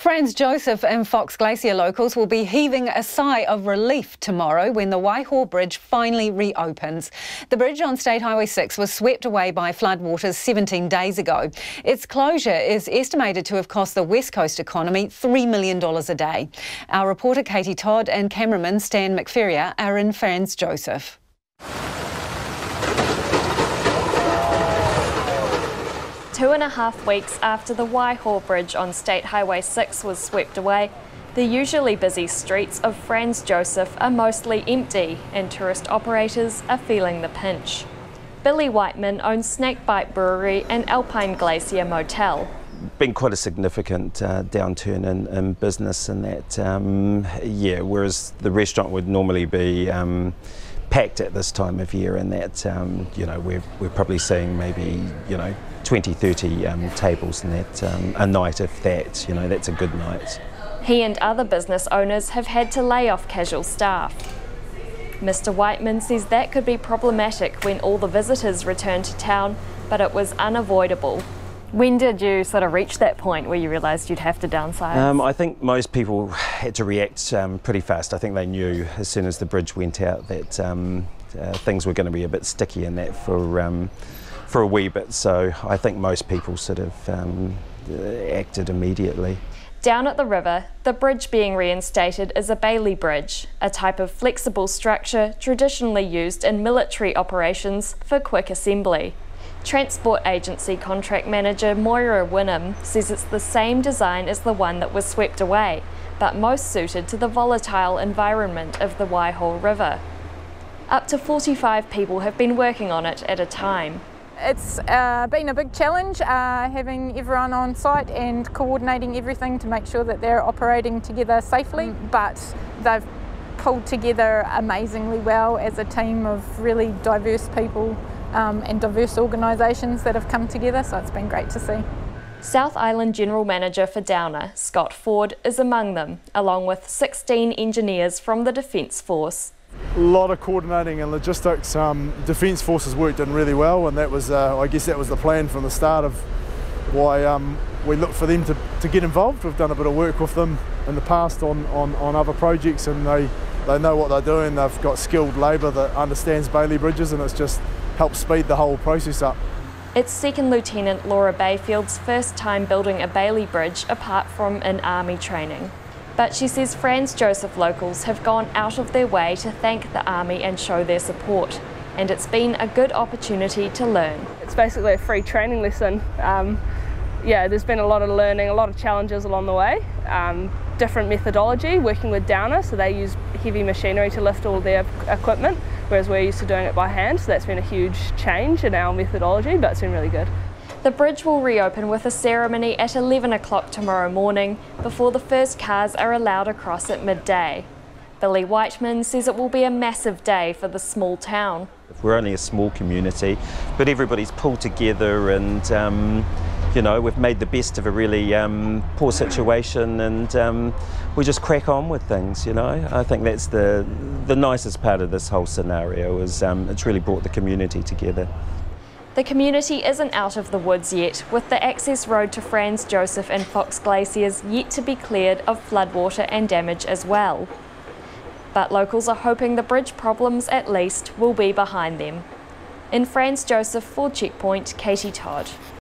Franz, Josef and Fox Glacier locals will be heaving a sigh of relief tomorrow when the Waiho Bridge finally reopens. The bridge on State Highway 6 was swept away by floodwaters 17 days ago. Its closure is estimated to have cost the West Coast economy $3 million a day. Our reporter Katie Todd and cameraman Stan McFerrier are in Franz, Josef. 2.5 weeks after the Waiho Bridge on State Highway 6 was swept away, the usually busy streets of Franz Josef are mostly empty and tourist operators are feeling the pinch. Billy Whiteman owns Snakebite Brewery and Alpine Glacier Motel. Been quite a significant downturn in business in that, whereas the restaurant would normally be packed at this time of year, and that we're probably seeing maybe 20-30 tables in that a night. If that, that's a good night. He and other business owners have had to lay off casual staff. Mr. Whiteman says that could be problematic when all the visitors return to town, but it was unavoidable. When did you sort of reach that point where you realised you'd have to downsize? I think most people had to react pretty fast. I think they knew as soon as the bridge went out that things were going to be a bit sticky in that for a wee bit. So I think most people sort of acted immediately. Down at the river, the bridge being reinstated is a Bailey bridge, a type of flexible structure traditionally used in military operations for quick assembly. Transport agency contract manager Moira Wynnum says it's the same design as the one that was swept away, but most suited to the volatile environment of the Waiho River. Up to 45 people have been working on it at a time. It's been a big challenge having everyone on site and coordinating everything to make sure that they're operating together safely, but they've pulled together amazingly well as a team of really diverse people and diverse organisations that have come together, so it's been great to see. South Island General Manager for Downer, Scott Ford, is among them, along with 16 engineers from the Defence Force. A lot of coordinating and logistics. Defence Forces worked in really well, and that was, I guess that was the plan from the start of why we looked for them to get involved. We've done a bit of work with them in the past on other projects, and they know what they're doing. They've got skilled labour that understands Bailey bridges, and it's just helps speed the whole process up. It's Second Lieutenant Laura Bayfield's first time building a Bailey bridge apart from in army training. But she says Franz Josef locals have gone out of their way to thank the army and show their support, and it's been a good opportunity to learn. It's basically a free training lesson. There's been a lot of learning, a lot of challenges along the way. Different methodology, working with Downer, so they use heavy machinery to lift all their equipment, whereas we're used to doing it by hand, so that's been a huge change in our methodology, but it's been really good. The bridge will reopen with a ceremony at 11 o'clock tomorrow morning before the first cars are allowed across at midday. Billy Whiteman says it will be a massive day for the small town. We're only a small community, but everybody's pulled together, and we've made the best of a really poor situation, and we just crack on with things. I think that's the nicest part of this whole scenario, is it's really brought the community together. The community isn't out of the woods yet, with the access road to Franz Josef and Fox Glaciers yet to be cleared of floodwater and damage as well. But locals are hoping the bridge problems at least will be behind them. In Franz Josef for Checkpoint, Katie Todd.